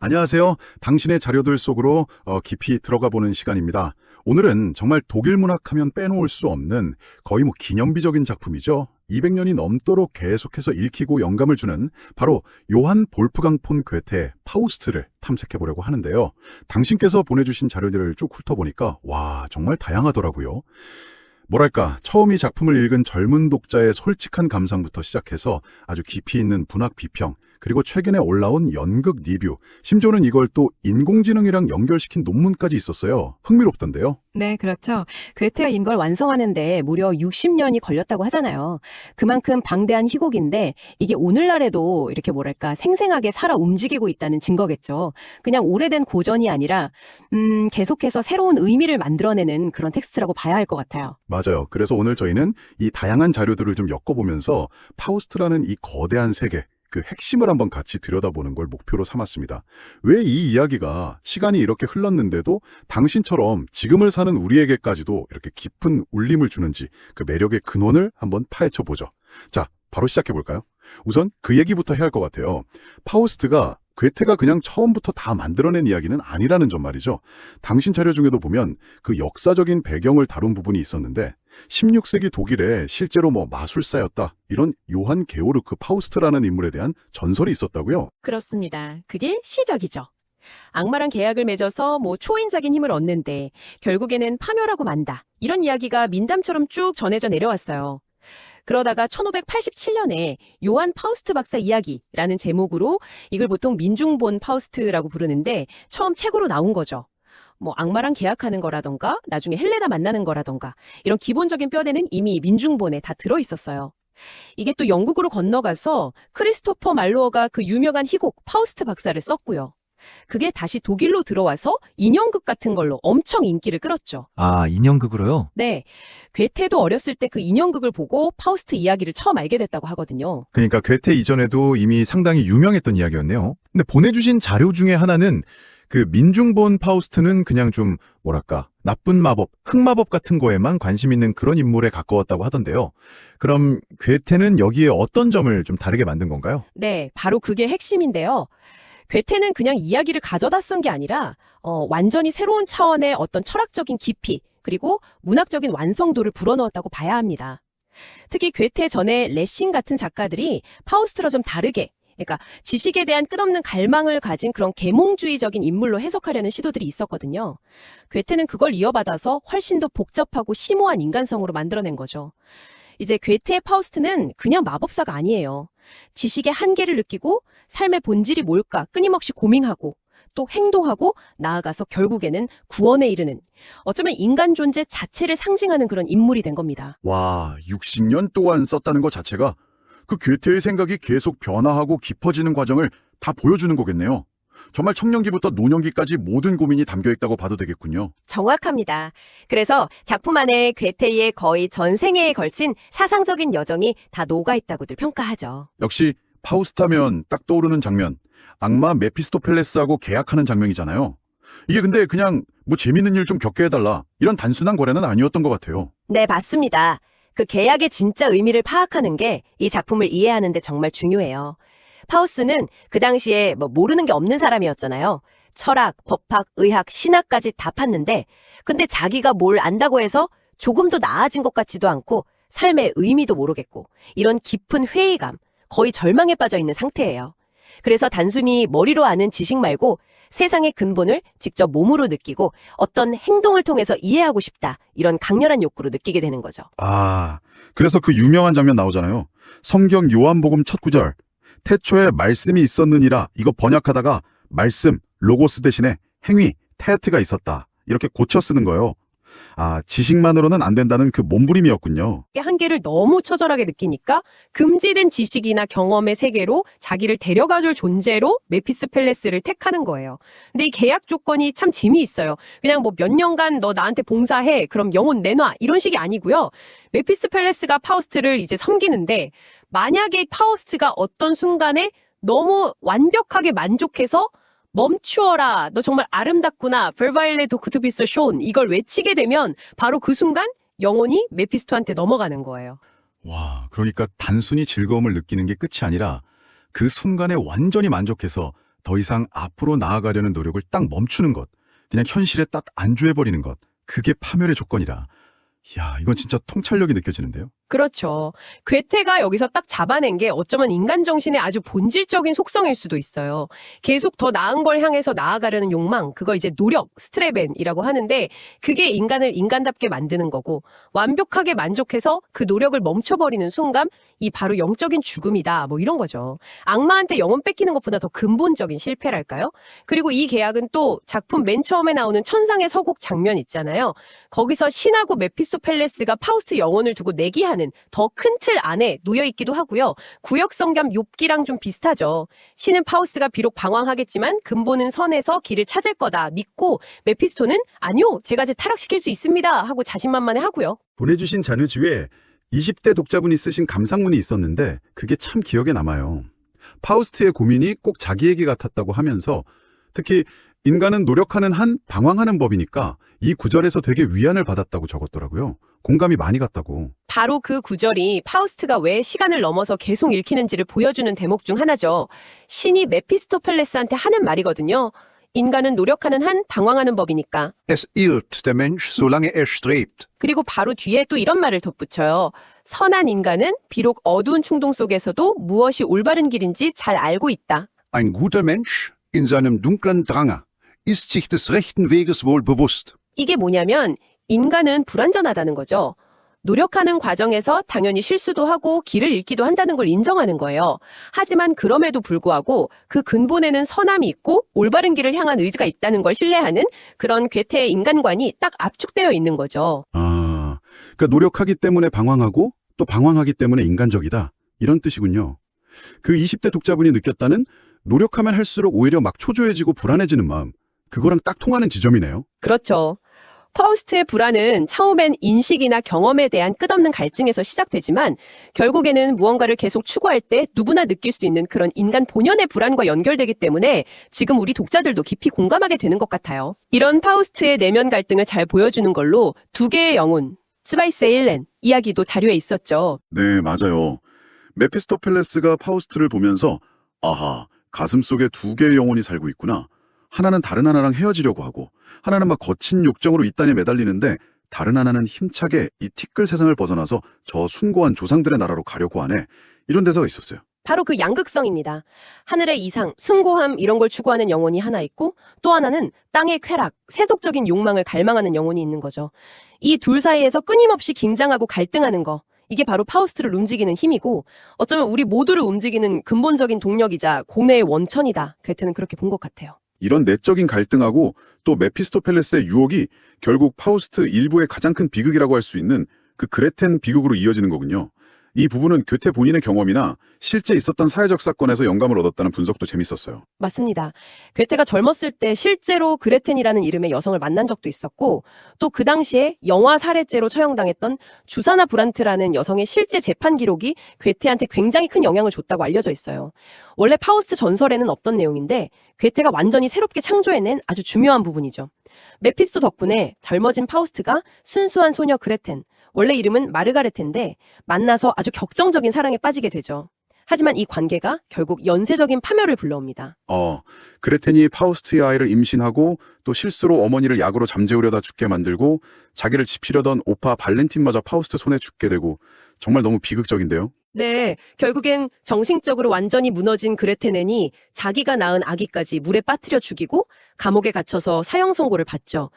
안녕하세요. 당신의 자료들 속으로 깊이 들어가 보는 시간입니다. 오늘은 정말 독일 문학하면 빼놓을 수 없는 거의 기념비적인 작품이죠. 200년이 넘도록 계속해서 읽히고 영감을 주는 바로 요한 볼프강 폰 괴테의 파우스트를 탐색해 보려고 하는데요. 당신께서 보내주신 자료들을 쭉 훑어보니까 와, 정말 다양하더라고요. 뭐랄까, 처음 이 작품을 읽은 젊은 독자의 솔직한 감상부터 시작해서 아주 깊이 있는 문학 비평, 그리고 최근에 올라온 연극 리뷰, 심지어는 이걸 또 인공지능이랑 연결시킨 논문까지 있었어요. 흥미롭던데요. 네, 그렇죠. 괴테가 인걸 완성하는데 무려 60년이 걸렸다고 하잖아요. 그만큼 방대한 희곡인데 이게 오늘날에도 이렇게 생생하게 살아 움직이고 있다는 증거겠죠. 그냥 오래된 고전이 아니라 계속해서 새로운 의미를 만들어내는 그런 텍스트라고 봐야 할 것 같아요. 맞아요. 그래서 오늘 저희는 이 다양한 자료들을 좀 엮어보면서 파우스트라는 이 거대한 세계, 그 핵심을 한번 같이 들여다보는 걸 목표로 삼았습니다. 왜 이 이야기가 시간이 이렇게 흘렀는데도 당신처럼 지금을 사는 우리에게까지도 이렇게 깊은 울림을 주는지 그 매력의 근원을 한번 파헤쳐 보죠. 자, 바로 시작해 볼까요? 우선 그 얘기부터 해야 할 것 같아요. 파우스트가 괴테가 그냥 처음부터 다 만들어낸 이야기는 아니라는 점 말이죠. 당신 자료 중에도 보면 그 역사적인 배경을 다룬 부분이 있었는데 16세기 독일에 실제로 마술사였다, 이런 요한 게오르크 파우스트라는 인물에 대한 전설이 있었다고요? 그렇습니다. 그게 시적이죠. 악마랑 계약을 맺어서 초인적인 힘을 얻는데 결국에는 파멸하고 만다. 이런 이야기가 민담처럼 쭉 전해져 내려왔어요. 그러다가 1587년에 요한 파우스트 박사 이야기라는 제목으로 이걸 보통 민중본 파우스트라고 부르는데 처음 책으로 나온 거죠. 악마랑 계약하는 거라던가 나중에 헬레나 만나는 거라던가 이런 기본적인 뼈대는 이미 민중본에 다 들어있었어요. 이게 또 영국으로 건너가서 크리스토퍼 말로어가 그 유명한 희곡 파우스트 박사를 썼고요. 그게 다시 독일로 들어와서 인형극 같은 걸로 엄청 인기를 끌었죠. 아, 인형극으로요? 네, 괴테도 어렸을 때 그 인형극을 보고 파우스트 이야기를 처음 알게 됐다고 하거든요. 그러니까 괴테 이전에도 이미 상당히 유명했던 이야기였네요. 근데 보내주신 자료 중에 하나는 그 민중본 파우스트는 그냥 좀 나쁜 마법, 흑마법 같은 거에만 관심 있는 그런 인물에 가까웠다고 하던데요. 그럼 괴테는 여기에 어떤 점을 좀 다르게 만든 건가요? 네, 바로 그게 핵심인데요. 괴테는 그냥 이야기를 가져다 쓴 게 아니라 완전히 새로운 차원의 어떤 철학적인 깊이 그리고 문학적인 완성도를 불어넣었다고 봐야 합니다. 특히 괴테 전에 레신 같은 작가들이 파우스트와 좀 다르게, 그러니까 지식에 대한 끝없는 갈망을 가진 그런 계몽주의적인 인물로 해석하려는 시도들이 있었거든요. 괴테는 그걸 이어받아서 훨씬 더 복잡하고 심오한 인간성으로 만들어낸 거죠. 이제 괴테의 파우스트는 그냥 마법사가 아니에요. 지식의 한계를 느끼고 삶의 본질이 뭘까 끊임없이 고민하고 또 행동하고 나아가서 결국에는 구원에 이르는, 어쩌면 인간 존재 자체를 상징하는 그런 인물이 된 겁니다. 와, 60년 동안 썼다는 것 자체가 그 괴테의 생각이 계속 변화하고 깊어지는 과정을 다 보여주는 거겠네요. 정말 청년기부터 노년기까지 모든 고민이 담겨있다고 봐도 되겠군요. 정확합니다. 그래서 작품 안에 괴테의 거의 전생애에 걸친 사상적인 여정이 다 녹아있다고들 평가하죠. 역시 파우스타면 딱 떠오르는 장면, 악마 메피스토펠레스하고 계약하는 장면이잖아요. 이게 근데 그냥 재밌는 일 좀 겪게 해달라, 이런 단순한 거래는 아니었던 것 같아요. 네, 맞습니다. 그 계약의 진짜 의미를 파악하는 게 이 작품을 이해하는 데 정말 중요해요. 파우스는 그 당시에 모르는 게 없는 사람이었잖아요. 철학, 법학, 의학, 신학까지 다 팠는데 근데 자기가 뭘 안다고 해서 조금 더 나아진 것 같지도 않고 삶의 의미도 모르겠고 이런 깊은 회의감, 거의 절망에 빠져 있는 상태예요. 그래서 단순히 머리로 아는 지식 말고 세상의 근본을 직접 몸으로 느끼고 어떤 행동을 통해서 이해하고 싶다, 이런 강렬한 욕구로 느끼게 되는 거죠. 아, 그래서 그 유명한 장면 나오잖아요. 성경 요한복음 첫 구절, 태초에 말씀이 있었느니라, 이거 번역하다가 말씀, 로고스 대신에 행위, 테트가 있었다, 이렇게 고쳐 쓰는 거예요. 아, 지식만으로는 안 된다는 그 몸부림이었군요. 한계를 너무 처절하게 느끼니까 금지된 지식이나 경험의 세계로 자기를 데려가줄 존재로 메피스펠레스를 택하는 거예요. 근데 이 계약 조건이 참 재미있어요. 그냥 몇 년간 너 나한테 봉사해, 그럼 영혼 내놔, 이런 식이 아니고요. 메피스펠레스가 파우스트를 이제 섬기는데 만약에 파우스트가 어떤 순간에 너무 완벽하게 만족해서 멈추어라, 너 정말 아름답구나, verweile du bist so schön, 이걸 외치게 되면 바로 그 순간 영혼이 메피스토한테 넘어가는 거예요. 와, 그러니까 단순히 즐거움을 느끼는 게 끝이 아니라 그 순간에 완전히 만족해서 더 이상 앞으로 나아가려는 노력을 딱 멈추는 것, 그냥 현실에 딱 안주해버리는 것, 그게 파멸의 조건이라. 이야, 이건 진짜 통찰력이 느껴지는데요. 그렇죠. 괴테가 여기서 딱 잡아낸 게 어쩌면 인간 정신의 아주 본질적인 속성일 수도 있어요. 계속 더 나은 걸 향해서 나아가려는 욕망, 그걸 이제 노력, 스트레벤이라고 하는데 그게 인간을 인간답게 만드는 거고 완벽하게 만족해서 그 노력을 멈춰버리는 순간 이 바로 영적인 죽음이다. 뭐 이런 거죠. 악마한테 영혼 뺏기는 것보다 더 근본적인 실패랄까요? 그리고 이 계약은 또 작품 맨 처음에 나오는 천상의 서곡 장면 있잖아요. 거기서 신하고 메피스토펠레스가 파우스트 영혼을 두고 내기하는 더 큰 틀 안에 놓여있기도 하고요. 구역성 겸 욥기랑 좀 비슷하죠. 신은 파우스가 비록 방황하겠지만 근본은 선에서 길을 찾을 거다 믿고 메피스토는 아니요, 제가 제 타락시킬 수 있습니다 하고 자신만만해 하고요. 보내주신 자료 중에 20대 독자분이 쓰신 감상문이 있었는데 그게 참 기억에 남아요. 파우스트의 고민이 꼭 자기 얘기 같았다고 하면서 특히 인간은 노력하는 한 방황하는 법이니까 이 구절에서 되게 위안을 받았다고 적었더라고요. 공감이 많이 갔다고. 바로 그 구절이 파우스트가 왜 시간을 넘어서 계속 읽히는지를 보여주는 대목 중 하나죠. 신이 메피스토펠레스한테 하는 말이거든요. 인간은 노력하는 한 방황하는 법이니까. Es irrt der Mensch, solange er strebt. 그리고 바로 뒤에 또 이런 말을 덧붙여요. 선한 인간은 비록 어두운 충동 속에서도 무엇이 올바른 길인지 잘 알고 있다. Ein guter Mensch, in seinem dunklen Drange, ist sich des rechten Weges wohl bewusst. 이게 뭐냐면 인간은 불완전하다는 거죠. 노력하는 과정에서 당연히 실수도 하고 길을 잃기도 한다는 걸 인정하는 거예요. 하지만 그럼에도 불구하고 그 근본에는 선함이 있고 올바른 길을 향한 의지가 있다는 걸 신뢰하는 그런 괴테의 인간관이 딱 압축되어 있는 거죠. 아, 그러니까 노력하기 때문에 방황하고 또 방황하기 때문에 인간적이다. 이런 뜻이군요. 그 20대 독자분이 느꼈다는 노력하면 할수록 오히려 막 초조해지고 불안해지는 마음. 그거랑 딱 통하는 지점이네요. 그렇죠. 파우스트의 불안은 처음엔 인식이나 경험에 대한 끝없는 갈증에서 시작되지만 결국에는 무언가를 계속 추구할 때 누구나 느낄 수 있는 그런 인간 본연의 불안과 연결되기 때문에 지금 우리 독자들도 깊이 공감하게 되는 것 같아요. 이런 파우스트의 내면 갈등을 잘 보여주는 걸로 두 개의 영혼, 스바이세일렌 이야기도 자료에 있었죠. 네, 맞아요. 메피스토펠레스가 파우스트를 보면서 아하, 가슴속에 두 개의 영혼이 살고 있구나. 하나는 다른 하나랑 헤어지려고 하고 하나는 막 거친 욕정으로 이 땅에 매달리는데 다른 하나는 힘차게 이 티끌 세상을 벗어나서 저 숭고한 조상들의 나라로 가려고 하네. 이런 대사가 있었어요. 바로 그 양극성입니다. 하늘의 이상, 숭고함 이런 걸 추구하는 영혼이 하나 있고 또 하나는 땅의 쾌락, 세속적인 욕망을 갈망하는 영혼이 있는 거죠. 이 둘 사이에서 끊임없이 긴장하고 갈등하는 거. 이게 바로 파우스트를 움직이는 힘이고 어쩌면 우리 모두를 움직이는 근본적인 동력이자 고뇌의 원천이다. 괴테는 그렇게 본 것 같아요. 이런 내적인 갈등하고 또 메피스토펠레스의 유혹이 결국 파우스트 일부의 가장 큰 비극이라고 할 수 있는 그 그레텐 비극으로 이어지는 거군요. 이 부분은 괴테 본인의 경험이나 실제 있었던 사회적 사건에서 영감을 얻었다는 분석도 재밌었어요. 맞습니다. 괴테가 젊었을 때 실제로 그레텐이라는 이름의 여성을 만난 적도 있었고 또 그 당시에 영화 살해죄로 처형당했던 주사나 브란트라는 여성의 실제 재판 기록이 괴테한테 굉장히 큰 영향을 줬다고 알려져 있어요. 원래 파우스트 전설에는 없던 내용인데 괴테가 완전히 새롭게 창조해낸 아주 중요한 부분이죠. 메피스토 덕분에 젊어진 파우스트가 순수한 소녀 그레텐, 원래 이름은 마르가레테인데 만나서 아주 격정적인 사랑에 빠지게 되죠. 하지만 이 관계가 결국 연쇄적인 파멸을 불러옵니다. 그레텐이 파우스트의 아이를 임신하고 또 실수로 어머니를 약으로 잠재우려다 죽게 만들고 자기를 지피려던 오빠 발렌틴마저 파우스트 손에 죽게 되고 정말 너무 비극적인데요. 네, 결국엔 정신적으로 완전히 무너진 그레테넨이 자기가 낳은 아기까지 물에 빠뜨려 죽이고 감옥에 갇혀서 사형 선고를 받죠.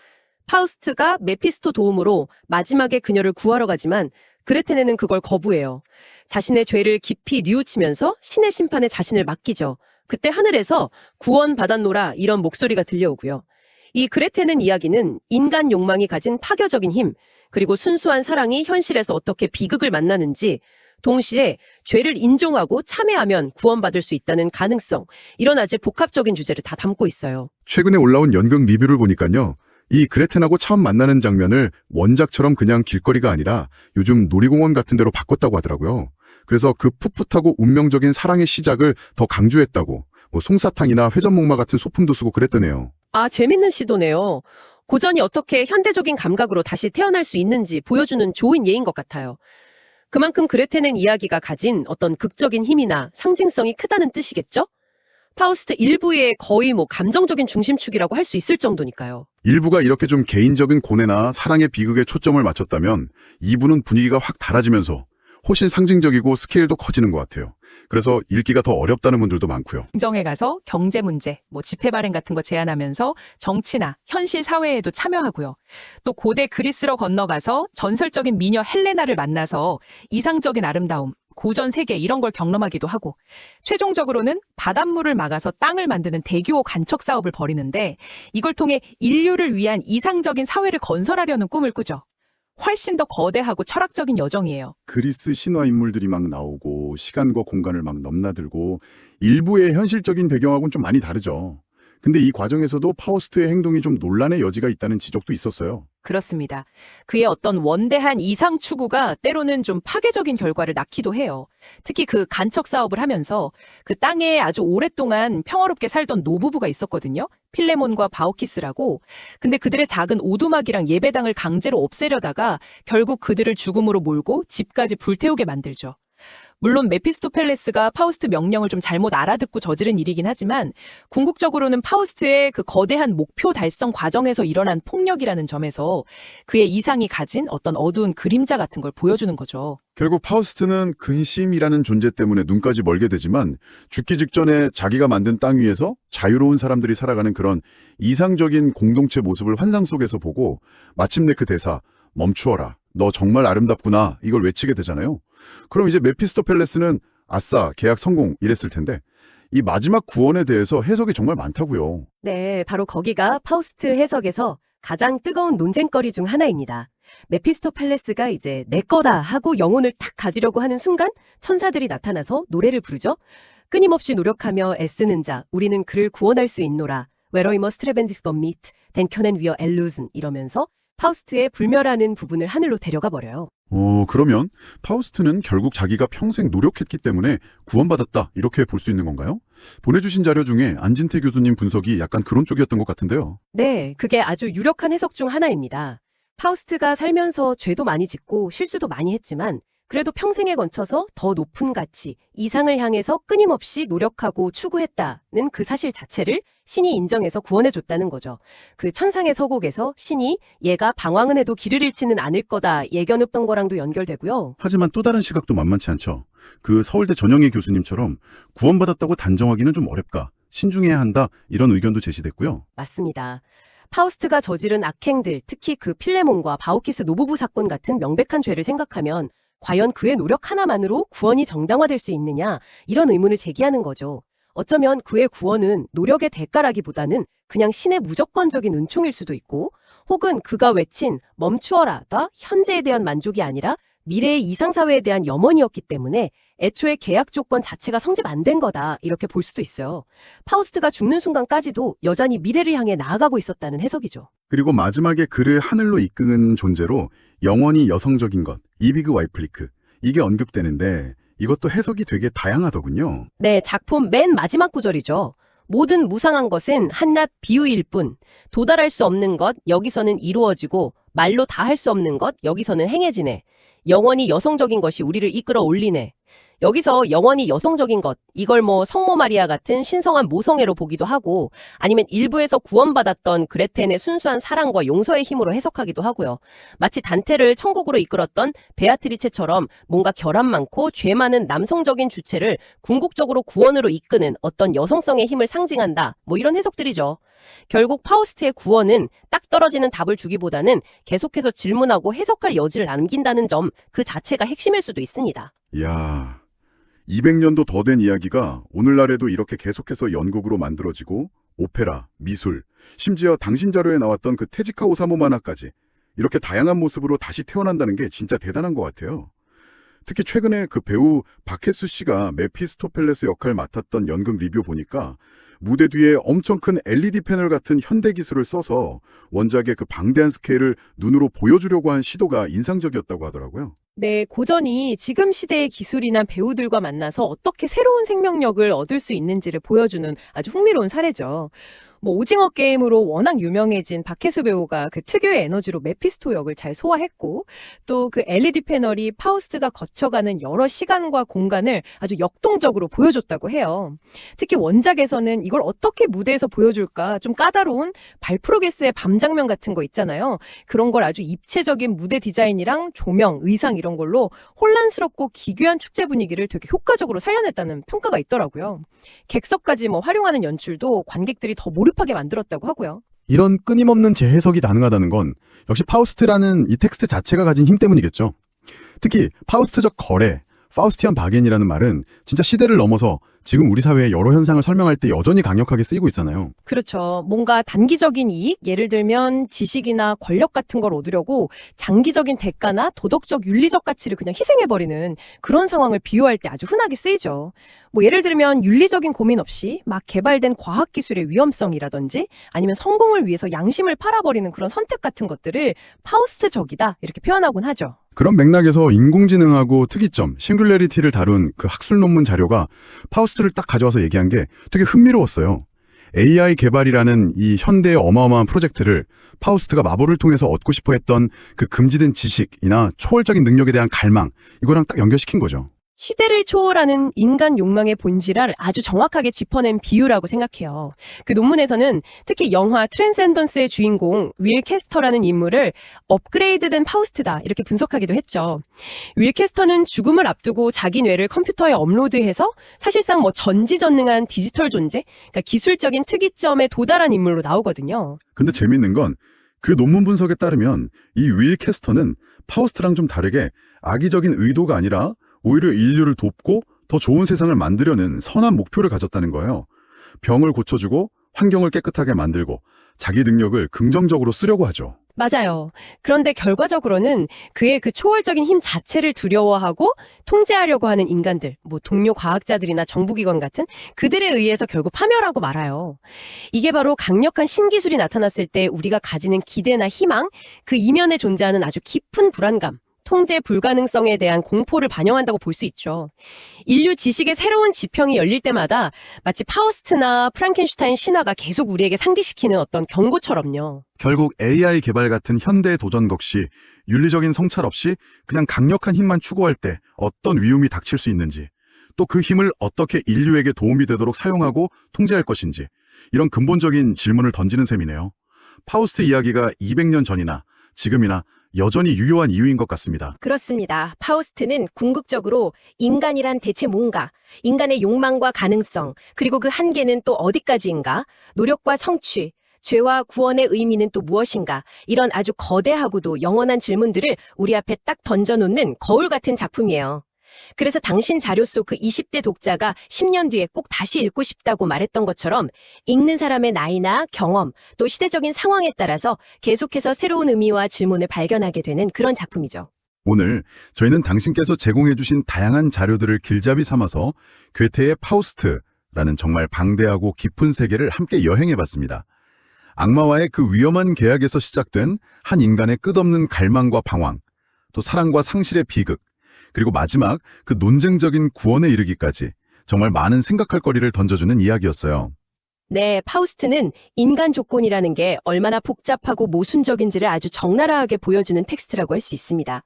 파우스트가 메피스토 도움으로 마지막에 그녀를 구하러 가지만 그레테넨은 그걸 거부해요. 자신의 죄를 깊이 뉘우치면서 신의 심판에 자신을 맡기죠. 그때 하늘에서 구원받았노라 이런 목소리가 들려오고요. 이 그레테넨 이야기는 인간 욕망이 가진 파괴적인 힘, 그리고 순수한 사랑이 현실에서 어떻게 비극을 만나는지, 동시에 죄를 인정하고 참회하면 구원받을 수 있다는 가능성, 이런 아주 복합적인 주제를 다 담고 있어요. 최근에 올라온 연극 리뷰를 보니까요. 이 그레텐하고 처음 만나는 장면을 원작처럼 그냥 길거리가 아니라 요즘 놀이공원 같은 데로 바꿨다고 하더라고요. 그래서 그 풋풋하고 운명적인 사랑의 시작을 더 강조했다고, 솜사탕이나 회전목마 같은 소품도 쓰고 그랬더네요. 아, 재밌는 시도네요. 고전이 어떻게 현대적인 감각으로 다시 태어날 수 있는지 보여주는 좋은 예인 것 같아요. 그만큼 그레텐의 이야기가 가진 어떤 극적인 힘이나 상징성이 크다는 뜻이겠죠? 파우스트 일부의 거의 감정적인 중심축이라고 할 수 있을 정도니까요. 일부가 이렇게 좀 개인적인 고뇌나 사랑의 비극에 초점을 맞췄다면 2부는 분위기가 확 달라지면서 훨씬 상징적이고 스케일도 커지는 것 같아요. 그래서 읽기가 더 어렵다는 분들도 많고요. 행정에 가서 경제 문제, 집회 발행 같은 거 제안하면서 정치나 현실 사회에도 참여하고요. 또 고대 그리스로 건너가서 전설적인 미녀 헬레나를 만나서 이상적인 아름다움, 고전 세계 이런 걸 경험하기도 하고, 최종적으로는 바닷물을 막아서 땅을 만드는 대규모 간척 사업을 벌이는데, 이걸 통해 인류를 위한 이상적인 사회를 건설하려는 꿈을 꾸죠. 훨씬 더 거대하고 철학적인 여정이에요. 그리스 신화 인물들이 막 나오고 시간과 공간을 막 넘나들고 일부의 현실적인 배경하고는 좀 많이 다르죠. 근데 이 과정에서도 파우스트의 행동이 좀 논란의 여지가 있다는 지적도 있었어요. 그렇습니다. 그의 어떤 원대한 이상 추구가 때로는 좀 파괴적인 결과를 낳기도 해요. 특히 그 간척 사업을 하면서 그 땅에 아주 오랫동안 평화롭게 살던 노부부가 있었거든요. 필레몬과 바오키스라고. 근데 그들의 작은 오두막이랑 예배당을 강제로 없애려다가 결국 그들을 죽음으로 몰고 집까지 불태우게 만들죠. 물론 메피스토펠레스가 파우스트 명령을 좀 잘못 알아듣고 저지른 일이긴 하지만 궁극적으로는 파우스트의 그 거대한 목표 달성 과정에서 일어난 폭력이라는 점에서 그의 이상이 가진 어떤 어두운 그림자 같은 걸 보여주는 거죠. 결국 파우스트는 근심이라는 존재 때문에 눈까지 멀게 되지만 죽기 직전에 자기가 만든 땅 위에서 자유로운 사람들이 살아가는 그런 이상적인 공동체 모습을 환상 속에서 보고 마침내 그 대사 멈추어라. 너 정말 아름답구나. 이걸 외치게 되잖아요. 그럼 이제 메피스토펠레스는 아싸 계약 성공 이랬을 텐데 이 마지막 구원에 대해서 해석이 정말 많다고요. 네, 바로 거기가 파우스트 해석에서 가장 뜨거운 논쟁거리 중 하나입니다. 메피스토펠레스가 이제 내 거다 하고 영혼을 탁 가지려고 하는 순간 천사들이 나타나서 노래를 부르죠. 끊임없이 노력하며 애쓰는 자, 우리는 그를 구원할 수 있노라. Wherever strevens but meet, then can we illusion 이러면서 파우스트의 불멸하는 부분을 하늘로 데려가 버려요. 그러면 파우스트는 결국 자기가 평생 노력했기 때문에 구원받았다 이렇게 볼 수 있는 건가요? 보내주신 자료 중에 안진태 교수님 분석이 약간 그런 쪽이었던 것 같은데요. 네, 그게 아주 유력한 해석 중 하나입니다. 파우스트가 살면서 죄도 많이 짓고 실수도 많이 했지만 그래도 평생에 걸쳐서 더 높은 가치, 이상을 향해서 끊임없이 노력하고 추구했다는 그 사실 자체를 신이 인정해서 구원해줬다는 거죠. 그 천상의 서곡에서 신이 얘가 방황은 해도 길을 잃지는 않을 거다 예견했던 거랑도 연결되고요. 하지만 또 다른 시각도 만만치 않죠. 그 서울대 전영희 교수님처럼 구원받았다고 단정하기는 좀 어렵다. 신중해야 한다. 이런 의견도 제시됐고요. 맞습니다. 파우스트가 저지른 악행들, 특히 그 필레몬과 바오키스 노부부 사건 같은 명백한 죄를 생각하면 과연 그의 노력 하나만으로 구원이 정당화될 수 있느냐 이런 의문을 제기하는 거죠. 어쩌면 그의 구원은 노력의 대가라기보다는 그냥 신의 무조건적인 은총일 수도 있고 혹은 그가 외친 멈추어라가 현재에 대한 만족이 아니라 미래의 이상사회에 대한 염원이었기 때문에 애초에 계약 조건 자체가 성립 안 된 거다 이렇게 볼 수도 있어요. 파우스트가 죽는 순간까지도 여전히 미래를 향해 나아가고 있었다는 해석이죠. 그리고 마지막에 그를 하늘로 이끄는 존재로 영원히 여성적인 것, 이비그 와이플리크 이게 언급되는데 이것도 해석이 되게 다양하더군요. 네, 작품 맨 마지막 구절이죠. 모든 무상한 것은 한낱 비유일 뿐 도달할 수 없는 것 여기서는 이루어지고 말로 다 할 수 없는 것 여기서는 행해지네. 영원히 여성적인 것이 우리를 이끌어 올리네. 여기서 영원히 여성적인 것, 이걸 성모 마리아 같은 신성한 모성애로 보기도 하고 아니면 일부에서 구원받았던 그레텐의 순수한 사랑과 용서의 힘으로 해석하기도 하고요. 마치 단테를 천국으로 이끌었던 베아트리체처럼 뭔가 결함 많고 죄 많은 남성적인 주체를 궁극적으로 구원으로 이끄는 어떤 여성성의 힘을 상징한다. 이런 해석들이죠. 결국 파우스트의 구원은 딱 떨어지는 답을 주기보다는 계속해서 질문하고 해석할 여지를 남긴다는 점 그 자체가 핵심일 수도 있습니다. 이야, 200년도 더 된 이야기가 오늘날에도 이렇게 계속해서 연극으로 만들어지고 오페라, 미술, 심지어 당신 자료에 나왔던 그 테지카 오사무 만화까지 이렇게 다양한 모습으로 다시 태어난다는 게 진짜 대단한 것 같아요. 특히 최근에 그 배우 박혜수 씨가 메피스토펠레스 역할 맡았던 연극 리뷰 보니까 무대 뒤에 엄청 큰 LED 패널 같은 현대 기술을 써서 원작의 그 방대한 스케일을 눈으로 보여주려고 한 시도가 인상적이었다고 하더라고요. 네, 고전이 지금 시대의 기술이나 배우들과 만나서 어떻게 새로운 생명력을 얻을 수 있는지를 보여주는 아주 흥미로운 사례죠. 뭐 오징어 게임으로 워낙 유명해진 박혜수 배우가 그 특유의 에너지로 메피스토 역을 잘 소화했고, 또 그 LED 패널이 파우스트가 거쳐가는 여러 시간과 공간을 아주 역동적으로 보여줬다고 해요. 특히 원작에서는 이걸 어떻게 무대에서 보여줄까 좀 까다로운 발프루게스의 밤 장면 같은 거 있잖아요. 그런 걸 아주 입체적인 무대 디자인이랑 조명, 의상 이런 걸로 혼란스럽고 기괴한 축제 분위기를 되게 효과적으로 살려냈다는 평가가 있더라고요. 객석까지 뭐 활용하는 연출도 관객들이 더 몰입하게 만들었다고 하고요. 이런 끊임없는 재해석이 가능하다는 건 역시 파우스트라는 이 텍스트 자체가 가진 힘 때문이겠죠. 특히 파우스트적 거래, 파우스티안 바겐이라는 말은 진짜 시대를 넘어서 지금 우리 사회의 여러 현상을 설명할 때 여전히 강력하게 쓰이고 있잖아요. 그렇죠. 뭔가 단기적인 이익, 예를 들면 지식이나 권력 같은 걸 얻으려고 장기적인 대가나 도덕적, 윤리적 가치를 그냥 희생해버리는 그런 상황을 비유할 때 아주 흔하게 쓰이죠. 뭐 예를 들면 윤리적인 고민 없이 막 개발된 과학기술의 위험성이라든지 아니면 성공을 위해서 양심을 팔아버리는 그런 선택 같은 것들을 파우스트적이다 이렇게 표현하곤 하죠. 그런 맥락에서 인공지능하고 특이점, 싱귤레리티를 다룬 그 학술 논문 자료가 파우스트를 딱 가져와서 얘기한 게 되게 흥미로웠어요. AI 개발이라는 이 현대의 어마어마한 프로젝트를 파우스트가 마법을 통해서 얻고 싶어 했던 그 금지된 지식이나 초월적인 능력에 대한 갈망, 이거랑 딱 연결시킨 거죠. 시대를 초월하는 인간 욕망의 본질을 아주 정확하게 짚어낸 비유라고 생각해요. 그 논문에서는 특히 영화 트랜센던스의 주인공 윌 캐스터라는 인물을 업그레이드된 파우스트다 이렇게 분석하기도 했죠. 윌 캐스터는 죽음을 앞두고 자기 뇌를 컴퓨터에 업로드해서 사실상 뭐 전지전능한 디지털 존재, 그러니까 기술적인 특이점에 도달한 인물로 나오거든요. 근데 재밌는 건 그 논문 분석에 따르면 이 윌 캐스터는 파우스트랑 좀 다르게 악의적인 의도가 아니라 오히려 인류를 돕고 더 좋은 세상을 만들려는 선한 목표를 가졌다는 거예요. 병을 고쳐주고 환경을 깨끗하게 만들고 자기 능력을 긍정적으로 쓰려고 하죠. 맞아요. 그런데 결과적으로는 그의 그 초월적인 힘 자체를 두려워하고 통제하려고 하는 인간들, 뭐 동료 과학자들이나 정부기관 같은 그들에 의해서 결국 파멸하고 말아요. 이게 바로 강력한 신기술이 나타났을 때 우리가 가지는 기대나 희망, 그 이면에 존재하는 아주 깊은 불안감, 통제 불가능성에 대한 공포를 반영한다고 볼 수 있죠. 인류 지식의 새로운 지평이 열릴 때마다 마치 파우스트나 프랑켄슈타인 신화가 계속 우리에게 상기시키는 어떤 경고처럼요. 결국 AI 개발 같은 현대의 도전 역시 윤리적인 성찰 없이 그냥 강력한 힘만 추구할 때 어떤 위험이 닥칠 수 있는지, 또 그 힘을 어떻게 인류에게 도움이 되도록 사용하고 통제할 것인지, 이런 근본적인 질문을 던지는 셈이네요. 파우스트 이야기가 200년 전이나 지금이나 여전히 유효한 이유인 것 같습니다. 그렇습니다. 파우스트는 궁극적으로 인간이란 대체 뭔가, 인간의 욕망과 가능성, 그리고 그 한계는 또 어디까지인가, 노력과 성취, 죄와 구원의 의미는 또 무엇인가, 이런 아주 거대하고도 영원한 질문들을 우리 앞에 딱 던져놓는 거울 같은 작품이에요. 그래서 당신 자료 속 그 20대 독자가 10년 뒤에 꼭 다시 읽고 싶다고 말했던 것처럼 읽는 사람의 나이나 경험, 또 시대적인 상황에 따라서 계속해서 새로운 의미와 질문을 발견하게 되는 그런 작품이죠. 오늘 저희는 당신께서 제공해주신 다양한 자료들을 길잡이 삼아서 괴테의 파우스트라는 정말 방대하고 깊은 세계를 함께 여행해봤습니다. 악마와의 그 위험한 계약에서 시작된 한 인간의 끝없는 갈망과 방황, 또 사랑과 상실의 비극, 그리고 마지막 그 논쟁적인 구원에 이르기까지 정말 많은 생각할 거리를 던져주는 이야기였어요. 네, 파우스트는 인간 조건이라는 게 얼마나 복잡하고 모순적인지를 아주 적나라하게 보여주는 텍스트라고 할 수 있습니다.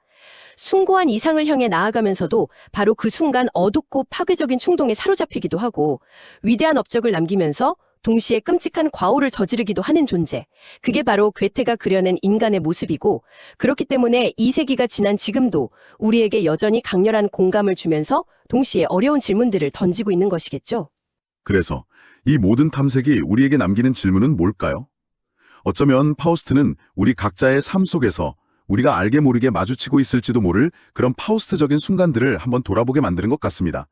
숭고한 이상을 향해 나아가면서도 바로 그 순간 어둡고 파괴적인 충동에 사로잡히기도 하고 위대한 업적을 남기면서 동시에 끔찍한 과오를 저지르기도 하는 존재. 그게 바로 괴테가 그려낸 인간의 모습이고, 그렇기 때문에 2세기가 지난 지금도 우리에게 여전히 강렬한 공감을 주면서 동시에 어려운 질문들을 던지고 있는 것이겠죠. 그래서 이 모든 탐색이 우리에게 남기는 질문은 뭘까요? 어쩌면 파우스트는 우리 각자의 삶 속에서 우리가 알게 모르게 마주치고 있을지도 모를 그런 파우스트적인 순간들을 한번 돌아보게 만드는 것 같습니다.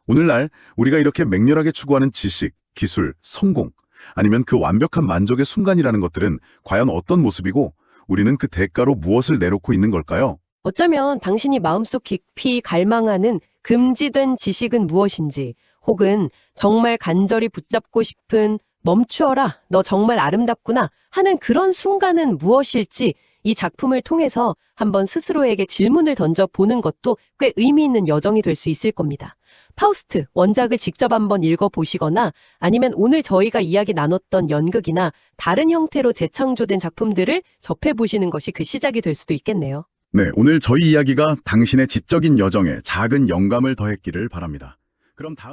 오늘날 우리가 이렇게 맹렬하게 추구하는 지식, 기술, 성공, 아니면 그 완벽한 만족의 순간이라는 것들은 과연 어떤 모습이고 우리는 그 대가로 무엇을 내놓고 있는 걸까요? 어쩌면 당신이 마음속 깊이 갈망하는 금지된 지식은 무엇인지, 혹은 정말 간절히 붙잡고 싶은 멈추어라, 너 정말 아름답구나 하는 그런 순간은 무엇일지 이 작품을 통해서 한번 스스로에게 질문을 던져보는 것도 꽤 의미 있는 여정이 될 수 있을 겁니다. 파우스트 원작을 직접 한번 읽어보시거나 아니면 오늘 저희가 이야기 나눴던 연극이나 다른 형태로 재창조된 작품들을 접해보시는 것이 그 시작이 될 수도 있겠네요. 네, 오늘 저희 이야기가 당신의 지적인 여정에 작은 영감을 더했기를 바랍니다. 그럼 다음